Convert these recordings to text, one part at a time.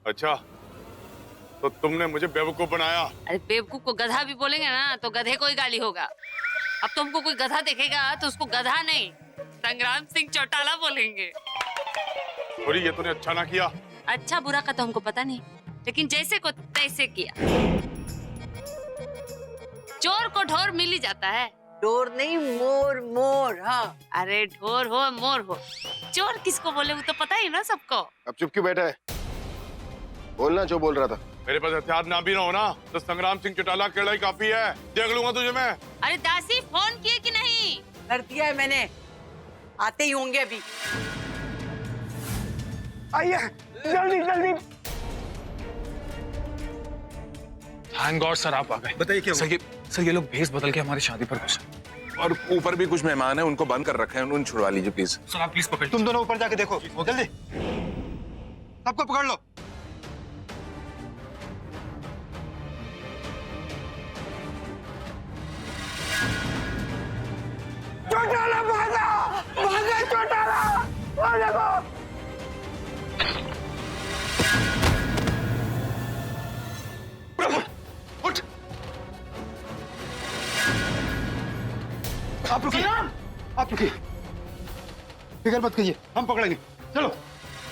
अच्छा, तो तुमने मुझे बेवकूफ बनाया। अरे बेवकूफ को गधा भी बोलेंगे ना तो गधे को ही गाली होगा। अब तुमको कोई गधा देखेगा तो उसको गधा नहीं संग्राम सिंह चौटाला बोलेंगे। और ये तूने अच्छा ना किया। अच्छा बुरा का तो हमको पता नहीं, लेकिन जैसे को तैसे किया। चोर को ढोर मिल ही जाता है। डोर नहीं, मोर मोर। हाँ, अरे ढोर हो मोर हो, चोर किसको बोले वो तो पता ही ना सबको। अब चुप क्यों बैठा है? बोलना जो बोल रहा था। मेरे पास हथियार ना भी ना हो ना तो संग्राम सिंह चौटाला के लड़ाई काफी है, देख लूंगा तुझे मैं। अरे दासी फोन किए कि नहीं? कर दिया है मैंने, आते ही होंगे अभी। आइए जल्दी जल्दी। थैंक गॉड सर आप आ गए। बताइए क्या हुआ? सर ये लोग भेस बदल के हमारी शादी पर घुसे और ऊपर भी कुछ मेहमान हैं, उनको बंद कर रखे हैं, उन्हें छुड़वा लीजिए प्लीज। सर आप प्लीज पकड़ तुम दोनों ऊपर जाके देखो, जल्दी सबको पकड़ लो। चौटाला भागा, भागा चौटाला, वो देखो। उठ। आप रुकिए, आप रुकिए, फिक्र मत कीजिए, हम पकड़ेंगे। चलो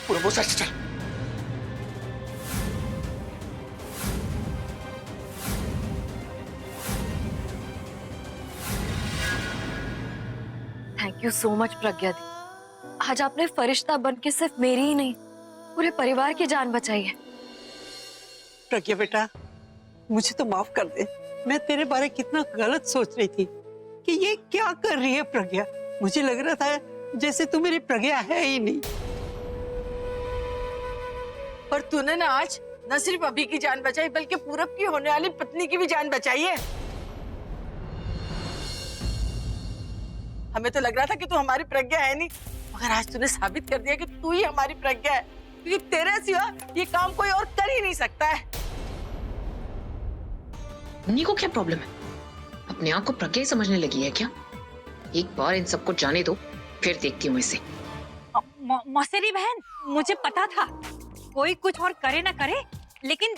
पूरा वो सच चल। थैंक यू सो मच प्रज्ञा दी। आज आपने फरिश्ता बन के सिर्फ मेरी ही नहीं पूरे परिवार की जान बचाई है। प्रज्ञा बेटा, मुझे तो माफ कर दे। मैं तेरे बारे कितना गलत सोच रही थी कि ये क्या कर रही है प्रज्ञा। मुझे लग रहा था जैसे तू मेरी प्रज्ञा है ही नहीं। पर तूने ना आज न सिर्फ अभी की जान बचाई बल्कि पूरब की होने वाली पत्नी की भी जान बचाई है। हमें तो लग रहा था कि तू हमारी प्रज्ञा है नहीं, मगर आज तूने साबित कर दिया कि तू ही हमारी प्रज्ञा है, क्योंकि तेरे सिवा ये काम कोई और कर ही नहीं सकता है। मुन्नी को क्या प्रॉब्लम है? अपने आप को प्रज्ञा ही समझने लगी है क्या? एक बार इन सबको जाने दो, फिर देखती हूँ इसे। मौसेरी बहन, मुझे पता था कोई कुछ और करे ना करे, लेकिन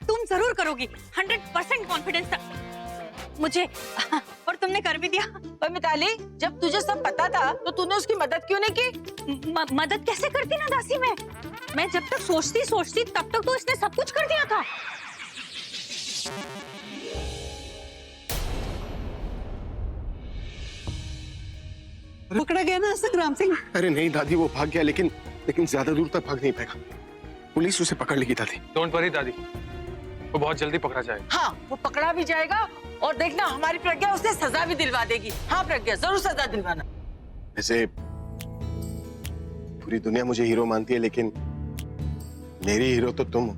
तुम जरूर करोगी। 100% कॉन्फिडेंस था मुझे, और तुमने कर भी दिया। पर मिताली, जब तुझे सब पता था तो तूने उसकी मदद क्यों नहीं की? मदद कैसे करती ना दासी मैं जब तक सोचती तब तक तो इसने सब कुछ कर दिया था। पकड़ा गया ना संग्राम सिंह? अरे नहीं दादी, वो भाग गया, लेकिन ज्यादा दूर तक भाग नहीं पाएगा। पुलिस उसे पकड़ लेगी दादी। डोंट वरी दादी, वो बहुत जल्दी पकड़ा जाएगा। हाँ, वो पकड़ा भी जाएगा और देखना हमारी प्रज्ञा उसे सजा भी दिलवा देगी। हाँ प्रज्ञा, जरूर सजा दिलवाना। वैसे पूरी दुनिया मुझे हीरो मानती है, लेकिन मेरी हीरो तो तुम हो।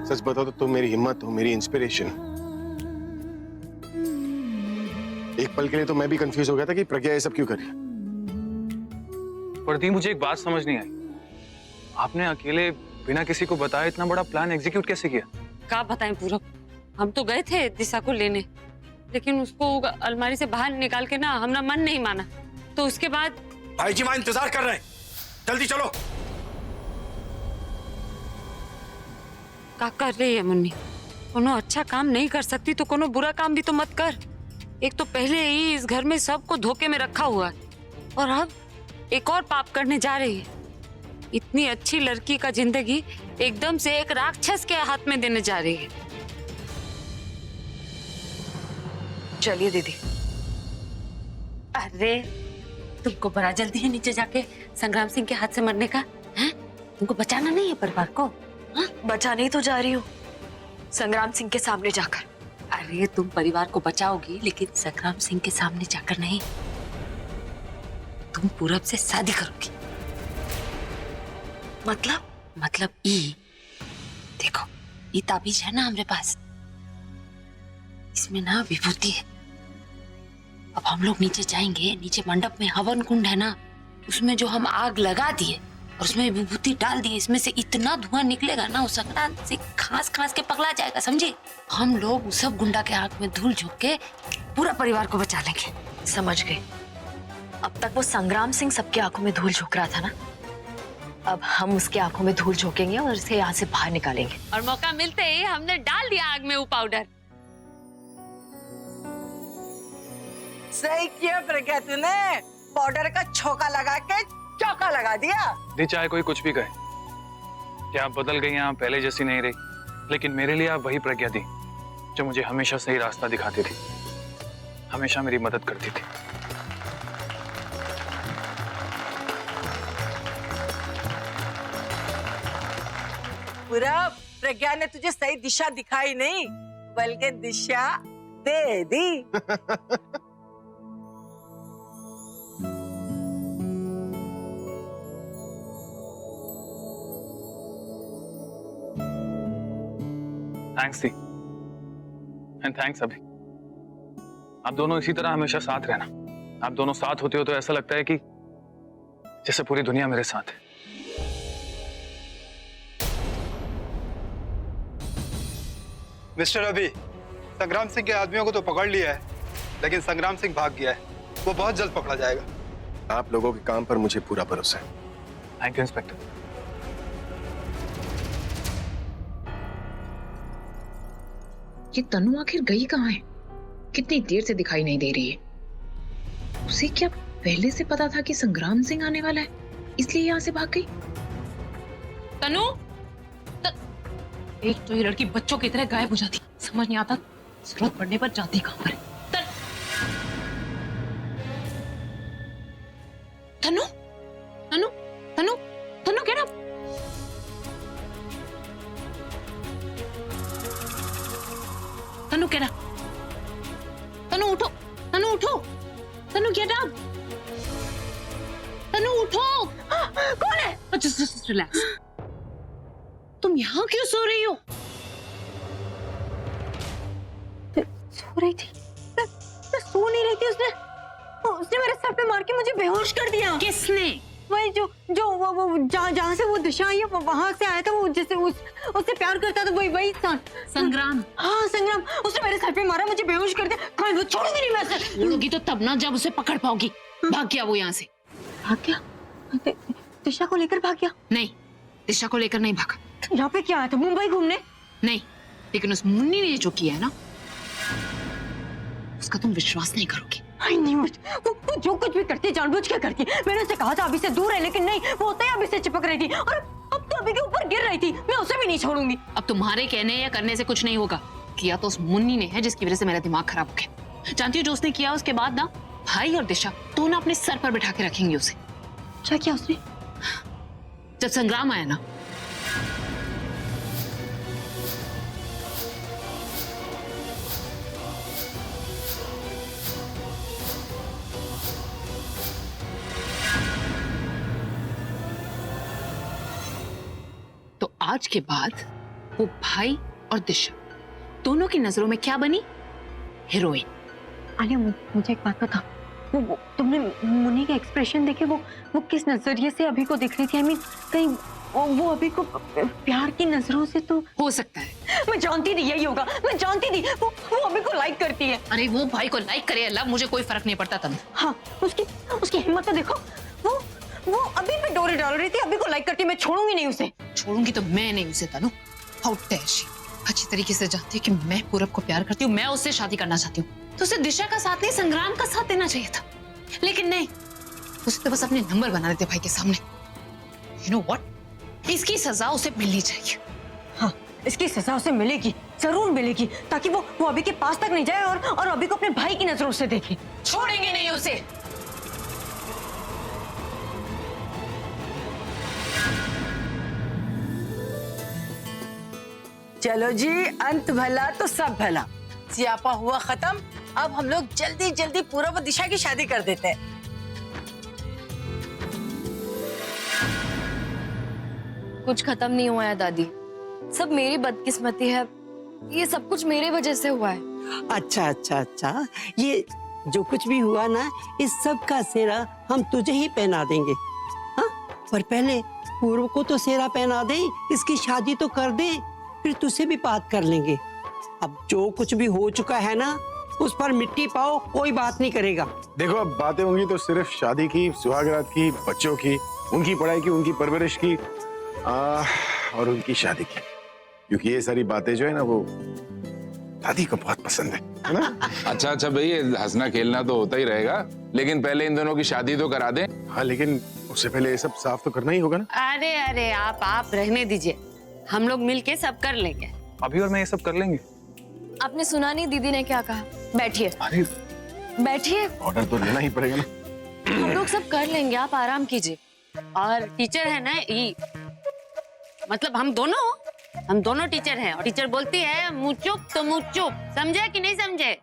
सच बताओ तो तुम मेरी हिम्मत हो, मेरी इंस्पिरेशन। एक पल के लिए तो मैं भी कंफ्यूज हो गया था कि प्रज्ञा ये सब क्यों कर रही है। पर दी मुझे एक बात समझ नहीं आई, आपने अकेले बिना किसी को बताए इतना बड़ा प्लान एग्जीक्यूट कैसे किया? क्या बताएं पूरब, हम तो गए थे दिशा को लेने, लेकिन उसको अलमारी से बाहर निकाल के ना हमारा मन नहीं माना, तो उसके बाद भाई जी, मां इंतजार कर रहे हैं, जल्दी चलो। क्या कर रही है मुन्नी? कोनो अच्छा काम नहीं कर सकती तो कोनो बुरा काम भी तो मत कर। एक तो पहले ही इस घर में सबको धोखे में रखा हुआ है, और अब एक और पाप करने जा रही है। इतनी अच्छी लड़की का जिंदगी एकदम से एक राक्षस के हाथ में देने जा रही है। चलिए दीदी। अरे तुमको बड़ा जल्दी है नीचे जाके संग्राम सिंह के हाथ से मरने का? हैं? तुमको बचाना नहीं है परिवार को? हाँ? बचाने ही तो जा रही हूँ, संग्राम सिंह के सामने जाकर। अरे तुम परिवार को बचाओगी, लेकिन संग्राम सिंह के सामने जाकर नहीं। तुम पूरब से शादी करोगी। मतलब देखो, ये ताबीज है ना हमारे पास, इसमें ना विभूति है। अब हम लोग नीचे जाएंगे, नीचे मंडप में हवन कुंड है ना, उसमें जो हम आग लगा दिए और उसमें विभूति डाल दी, इसमें से इतना धुआं निकलेगा ना, उस संक्रांत से खांस खांस के पगला जाएगा, समझे? हम लोग उस सब गुंडा के आंख में धूल झोंक के पूरा परिवार को बचा लेंगे। समझ गई। अब तक वो संग्राम सिंह सबकी आंखों में धूल झोंक रहा था ना, अब हम उसके आंखों में धूल झोंकेंगे और इसे यहाँ से बाहर निकालेंगे। और मौका मिलते ही हमने डाल दिया आग में वो पाउडर। सही किया प्रज्ञा, तूने पाउडर का छोका लगा के चौका लगा दिया। दी चाहे कोई कुछ भी कहे कि आप बदल गई हैं, आप पहले जैसी नहीं रही, लेकिन मेरे लिए आप वही प्रज्ञा थी जो मुझे हमेशा सही रास्ता दिखाती थी, हमेशा मेरी मदद करती थी। पूरा प्रज्ञा ने तुझे सही दिशा दिखाई नहीं, बल्कि दिशा दे दी। थैंक्स दी एंड थैंक्स अभी। आप दोनों इसी तरह हमेशा साथ रहना। आप दोनों साथ होते हो तो ऐसा लगता है कि जैसे पूरी दुनिया मेरे साथ है। मिस्टर अभी, संग्राम सिंह के आदमियों को तो पकड़ लिया है, लेकिन संग्राम सिंह भाग गया है। वो बहुत जल्द पकड़ा जाएगा। आप लोगों के काम पर मुझे पूरा भरोसा है। Thank you inspector. ये तनु आखिर गई कहाँ है? कितनी देर से दिखाई नहीं दे रही है। उसे क्या पहले से पता था कि संग्राम सिंह आने वाला है, इसलिए यहाँ से भाग गई? तनु, एक तो ये लड़की बच्चों की तरह गायब हो जाती, समझ नहीं आता जरूरत पड़ने पर जाती कहाँ पर। तनु, तनु, तनु, तनु क्या? तनु क्या? तनु उठो, तनु उठो, तनु क्या? तनु उठो। कौन है? Just relax. तुम यहाँ क्यों सो रही हो? सो रही थी? मैं सो नहीं रही थी। उसने मेरे सर पे मार के मुझे बेहोश कर दिया। किसने? वही जो वो जहाँ से वो दिशा आई है, वहां से आया था। वो जिससे उससे प्यार करता था, वही इंसान। संग्राम। हाँ संग्राम। उसने मेरे सर पे मारा, मुझे बेहोश कर दिया। कहीं वो छोड़ूंगी नहीं मैं उसे। छोड़ोगी तो तब ना जब उसे पकड़ पाओगी। भाग गया वो यहाँ से। भाग गया? दिशा को लेकर भाग गया? नहीं, दिशा को लेकर नहीं भागा। यहाँ पे क्या आया था? मुंबई घूमने? नहीं, लेकिन उस मुन्नी ने जो किया है ना, उसका तुम विश्वास नहीं करोगे। नहीं, वो जो कुछ भी करती जानबूझ के करती। मैंने उसे कहा था अभी से दूर है, लेकिन नहीं, वो होता है अभी से चिपक रही थी और अब तो अभी के ऊपर गिर रही थी। मैं उसे भी नहीं छोड़ूंगी। अब तुम्हारे कहने या करने से कुछ नहीं होगा। किया तो उस मुन्नी ने है, जिसकी वजह से मेरा दिमाग खराब हो गया। जानती हो जो उसने किया उसके बाद ना, भाई और दिशा दोनों अपने सर पर बिठा के रखेंगे उसे। क्या किया उसने? जब संग्राम आया ना, तो आज के बाद वो भाई और दिशा दोनों की नजरों में क्या बनी? हीरोइन। आलिया, मुझे एक बात बता, वो तुमने मुन्नी के एक्सप्रेशन देखे? वो किस नजरिए से अभी को देख रही थी? I mean, कहीं वो अभी को प्यार की नजरों से तो हो सकता है। मैं जानती थी यही होगा, मैं जानती थी। वो अभी को लाइक करती है। अरे वो भाई को लाइक करे अल्लाह, मुझे कोई फर्क नहीं पड़ता। तनु, हाँ, उसकी हिम्मत तो देखो। वो अभी पे डोरे डाल रही थी, अभी को लाइक करती। मैं छोड़ूंगी नहीं उसे। छोड़ूंगी तो मैं नहीं उसे। तनु, हाउ डेयर शी। अच्छी तरीके से जानती है कि मैं पूरब को प्यार करती हूँ, मैं उससे शादी करना चाहती हूँ। तो उसे दिशा का साथ नहीं, संग्राम का साथ देना चाहिए था, लेकिन नहीं, उसे तो बस अपने नंबर बना देते भाई के सामने। यू नो व्हाट, इसकी सजा उसे मिलनी चाहिए। हाँ, इसकी सजा उसे मिलेगी, जरूर मिलेगी, ताकि वो अभी के पास तक नहीं जाए और अभी को अपने भाई की नजरों से देखे। छोड़ेंगे नहीं उसे। चलो जी, अंत भला तो सब भला। सियापा हुआ खत्म। अब हम लोग जल्दी जल्दी पूरब और दिशा की शादी कर देते हैं। कुछ खत्म नहीं हुआ है दादी, सब मेरी बदकिस्मती है। ये सब कुछ मेरे वजह से हुआ है। अच्छा, ये जो कुछ भी हुआ ना, इस सब का सेहरा हम तुझे ही पहना देंगे। हाँ, पर पहले पूर्व को तो सेहरा पहना दे, इसकी शादी तो कर दे, फिर तुझसे भी बात कर लेंगे। अब जो कुछ भी हो चुका है ना, उस पर मिट्टी पाओ, कोई बात नहीं करेगा। देखो अब बातें होंगी तो सिर्फ शादी की, सुहागरात की, बच्चों की, उनकी पढ़ाई की, उनकी परवरिश की और उनकी शादी की, क्योंकि ये सारी बातें जो है ना वो दादी को बहुत पसंद है ना? अच्छा भाई, हंसना खेलना तो होता ही रहेगा, लेकिन पहले इन दोनों की शादी तो करा दें। हाँ, लेकिन उससे पहले ये सब साफ तो करना ही होगा ना। अरे अरे आप रहने दीजिए, हम लोग मिलके सब कर लेंगे। अभी और मैं ये सब कर लेंगे। आपने सुना नहीं दीदी ने क्या कहा? बैठिए अरे बैठिए, ऑर्डर तो लेना ही पड़ेगा ना। हम लोग सब कर लेंगे, आप आराम कीजिए। और टीचर है ना ये, मतलब हम दोनों टीचर हैं, और टीचर बोलती है मुँह चुप तो मुँह चुप, समझे कि नहीं समझे?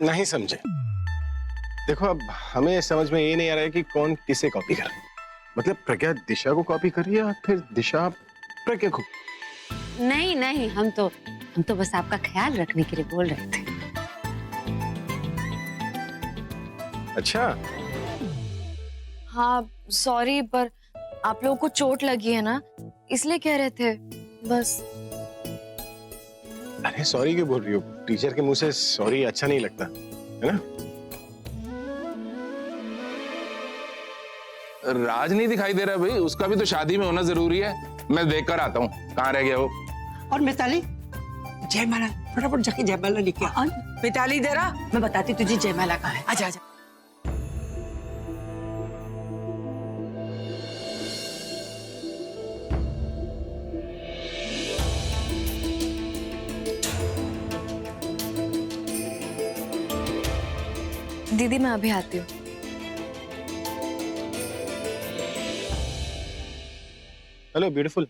नहीं समझे। देखो अब हमें समझ में ये नहीं आ रहा है कि कौन किसे कॉपी कर रहा है। मतलब प्रज्ञा दिशा को कॉपी कर रही है, फिर दिशा प्रज्ञा को। नहीं, हम तो बस आपका ख्याल रखने के लिए बोल रहे थे। अच्छा, हाँ सॉरी, पर आप लोगों को चोट लगी है ना, इसलिए कह रहे थे बस। अरे सॉरी क्यों बोल रही हो? टीचर के मुंह से सॉरी अच्छा नहीं लगता है ना? राज नहीं दिखाई दे रहा भाई, उसका भी तो शादी में होना जरूरी है। मैं देख कर आता हूँ कहाँ रह गया वो। और मिताली, जयमाला फटाफट जाके जयमाला लेके आ। मिताली दे रहा, मैं बताती तुझे जयमाला कहाँ है। आजा आजा। दीदी मैं अभी आती हूँ। हेलो ब्यूटीफुल,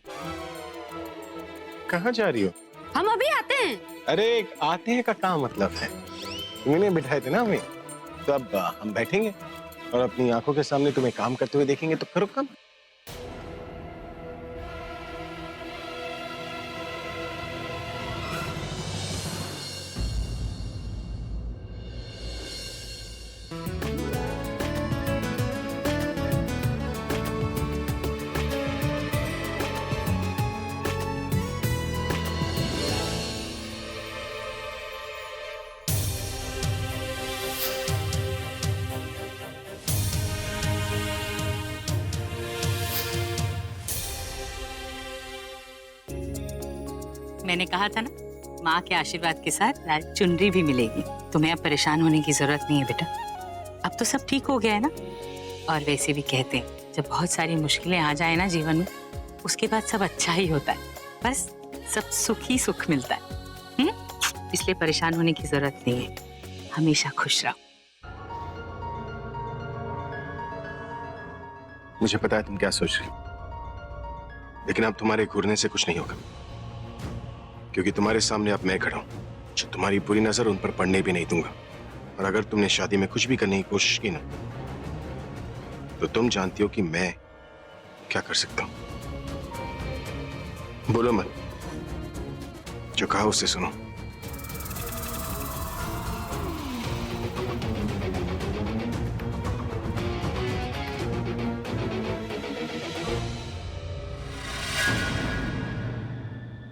कहाँ जा रही हो? हम अभी आते हैं। अरे आते हैं का क्या मतलब है? तुमने बिठाए थे ना हमें, तो अब हम बैठेंगे और अपनी आंखों के सामने तुम्हें काम करते हुए देखेंगे, तो करो काम। मैंने कहा था ना, माँ के आशीर्वाद के साथ लाल चुनरी भी मिलेगी। तुम्हें अब परेशान होने की जरूरत नहीं है बेटा, अब तो सब ठीक हो गया है ना। और वैसे भी कहते हैं जब बहुत सारी मुश्किलें आ जाए ना जीवन में, उसके बाद सब अच्छा ही होता है, बस सब सुख ही सुख मिलता है। इसलिए परेशान होने की जरूरत नहीं है, हमेशा खुश रहो। मुझे पता है तुम क्या सोच रही हो, लेकिन अब तुम्हारे घूरने से कुछ नहीं होगा, क्योंकि तुम्हारे सामने अब मैं खड़ा हूं, जो तुम्हारी बुरी नजर उन पर पड़ने भी नहीं दूंगा। और अगर तुमने शादी में कुछ भी करने की कोशिश की ना, तो तुम जानती हो कि मैं क्या कर सकता हूं। बोलो मत, जो कहा उससे सुनो।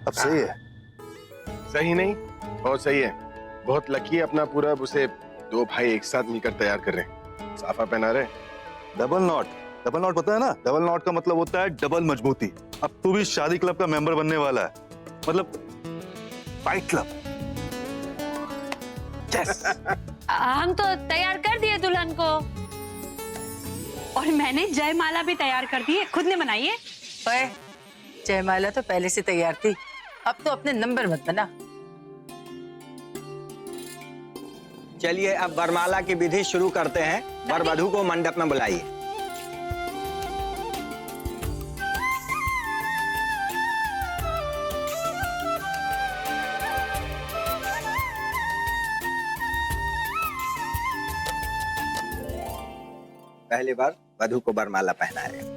अब सही है। सही नहीं और सही है। बहुत लकी है अपना पूरा, उसे दो भाई एक साथ मिलकर तैयार कर रहे हैं, साफा पहना रहे। डबल नॉट पता है ना? डबल नॉट का मतलब होता है डबल मजबूती। अब तू भी शादी क्लब का मेंबर बनने वाला है, मतलब फाइट क्लब। यस। हम तो तैयार कर दिए दुल्हन को, और मैंने जयमाला भी तैयार कर दी है, खुद ने बनाई है। ओए, जयमाला तो पहले से तैयार थी, अब तो अपने नंबर मत बना। चलिए अब वरमाला की विधि शुरू करते हैं। वर वधू को मंडप में बुलाइए। पहली बार वधू को वरमाला पहनाए।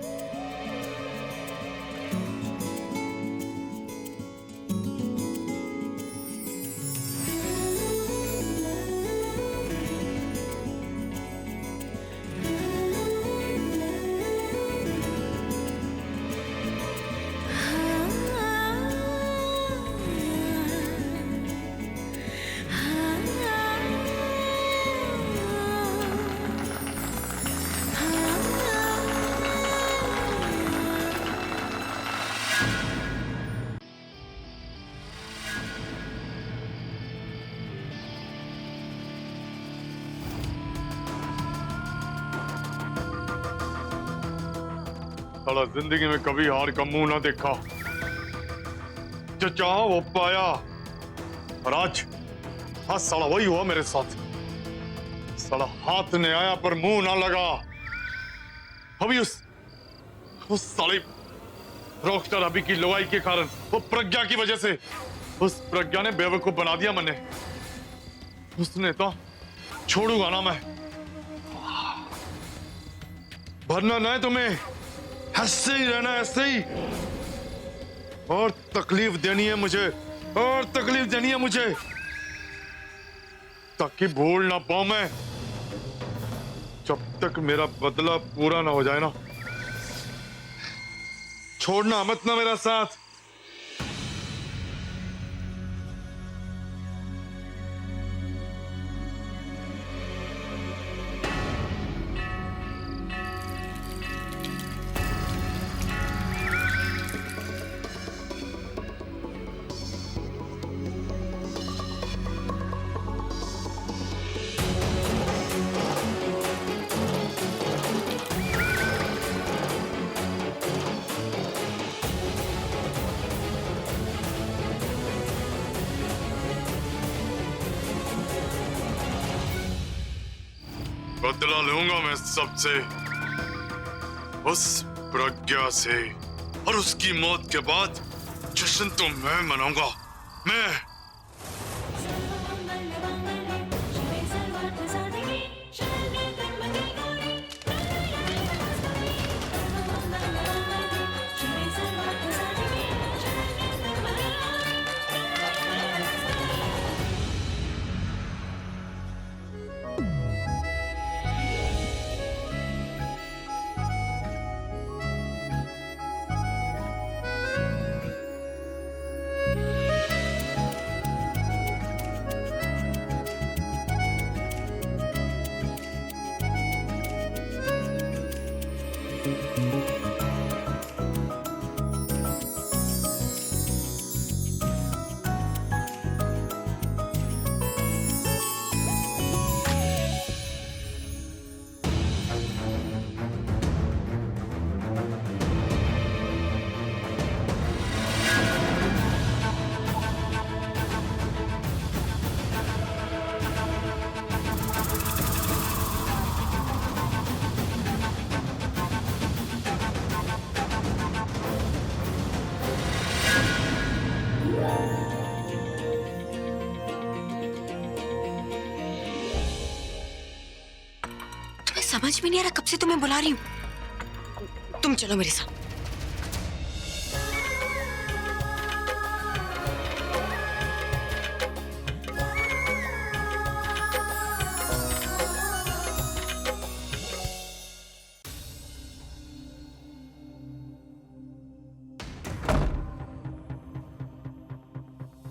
साला जिंदगी में कभी हार का मुंह ना देखा। जो चाहा वो पाया, और आज साला वही हुआ मेरे साथ। साला हाथ ने आया पर मुंह ना लगा। अभी उस साले रॉकस्टार अभी की लुगाई के कारण, वो प्रज्ञा की वजह से, उस प्रज्ञा ने बेवकूफ बना दिया मैंने। उसने तो छोड़ूंगा ना मैं, भरना ना है तुम्हें, ऐसे ही रहना, ऐसे ही। और तकलीफ देनी है मुझे, और तकलीफ देनी है मुझे, ताकि भूल ना पाऊं मैं। जब तक मेरा बदला पूरा ना हो जाए ना, छोड़ना मत ना मेरा साथ। बदला लूंगा मैं सबसे, उस प्रज्ञा से। और उसकी मौत के बाद जश्न तो मैं मनाऊंगा, मैं। समझ में नहीं आ रहा कब से तुम्हें बुला रही हूँ। तुम चलो मेरे साथ।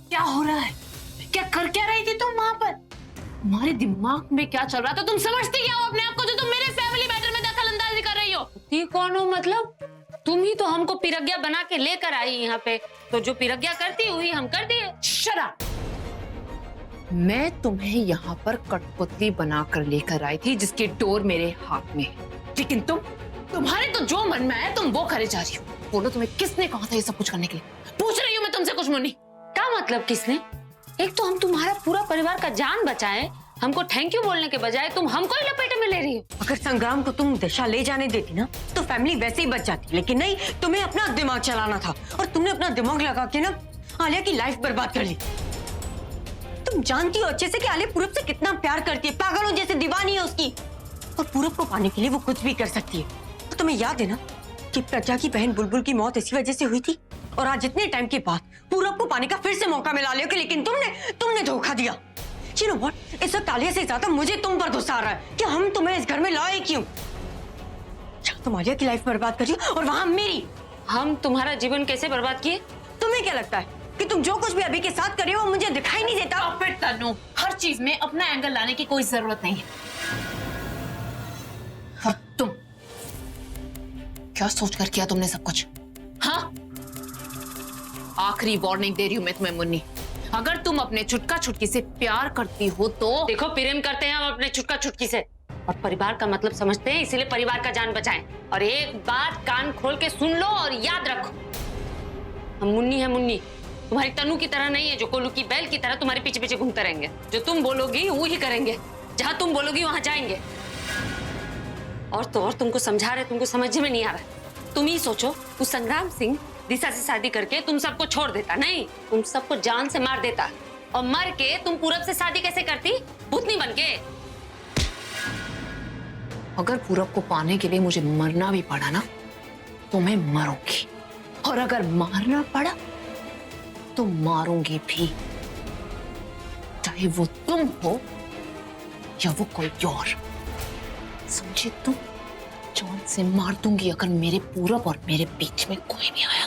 क्या हो रहा है? क्या कर क्या रही थी तुम वहां पर? तुम्हारे दिमाग में क्या चल रहा था? तुम समझती क्या हो अपने आप को जो तुम मेरे फैमिली मैटर में दखल अंदाजी कर रही हो? ये कौन हो? मतलब तुम ही तो हमको पिरग्या बना के लेकर आई यहाँ पे, तो जो पिरग्या करती हुई हम कर दिए। शराब! मैं तुम्हें यहाँ पर कठपुतली बनाकर लेकर आई थी जिसकी डोर मेरे हाथ में है, लेकिन तुम्हारे तो जो मन में आया तुम वो करे जा रही हो। बोलो तुम्हें किसने कहा था ये सब कुछ करने के लिए? पूछ रही हूँ मैं तुमसे कुछ मुन्नी। क्या मतलब किसने? एक तो हम तुम्हारा पूरा परिवार का जान बचाए, हमको थैंक यू बोलने के बजाय तुम हमको ही लपेटे में ले रही हो। अगर संग्राम को तुम दिशा ले जाने देती ना तो फैमिली वैसे ही बच जाती, लेकिन नहीं, तुम्हें अपना दिमाग चलाना था और तुमने अपना दिमाग लगा के ना आलिया की लाइफ बर्बाद कर ली। तुम जानती हो अच्छे से कि आलिया पूरब से कितना प्यार करती है, पागलों जैसे दीवानी है उसकी, और पूरब को पाने के लिए वो कुछ भी कर सकती है। तो तुम्हें याद है ना कि प्रज्ञा की बहन बुलबुल की मौत इसी वजह से हुई थी, और आज इतने टाइम के बाद पूरब को पाने का फिर से मौका मिला लिया, लेकिन तुमने धोखा दिया। You know what? इस वक्त आलिया से ज्यादा मुझे तुम पर गुस्सा आ रहा है कि हम तुम्हें इस घर में लाए क्यों? तुम आलिया की लाइफ बर्बाद कर रही हो और वहां मेरी। हम तुम्हारा जीवन कैसे बर्बाद किए? तुम्हें क्या लगता है कि तुम जो कुछ भी अभी के साथ कर रही हो मुझे दिखाई नहीं देता? फिर तनु, हर चीज में अपना एंगल लाने की कोई जरूरत नहीं है। और तुम क्या सोच कर किया तुमने सब कुछ? हाँ, आखिरी वार्निंग दे रही हूं मैं तुम्हें मुन्नी, अगर तुम अपने छुटका छुटकी से प्यार करती हो तो देखो, प्रेम करते हैं हम अपने छुटका छुटकी से, और परिवार का मतलब समझते हैं, इसीलिए परिवार का जान बचाएं। और एक बात कान खोल के सुन लो और याद रखो, हम मुन्नी है मुन्नी, तुम्हारी तनु की तरह नहीं है जो कोलू की बैल की तरह तुम्हारे पीछे पीछे घूमते रहेंगे। जो तुम बोलोगी वो ही करेंगे, जहां तुम बोलोगी वहां जाएंगे। और तो और तुमको समझा रहे, तुमको समझ में नहीं आ रहा। तुम ही सोचो, उस संग्राम सिंह दिशा से शादी करके तुम सबको छोड़ देता, नहीं तुम सबको जान से मार देता। और मर के तुम पूरब से शादी कैसे करती, भूतनी बन के? अगर पूरब को पाने के लिए मुझे मरना भी पड़ा ना तो मैं मरूंगी, और अगर मारना पड़ा तो मारूंगी भी, चाहे वो तुम हो या वो कोई और। समझे तुम? जान से मार दूंगी अगर मेरे पूरब और मेरे बीच में कोई भी आया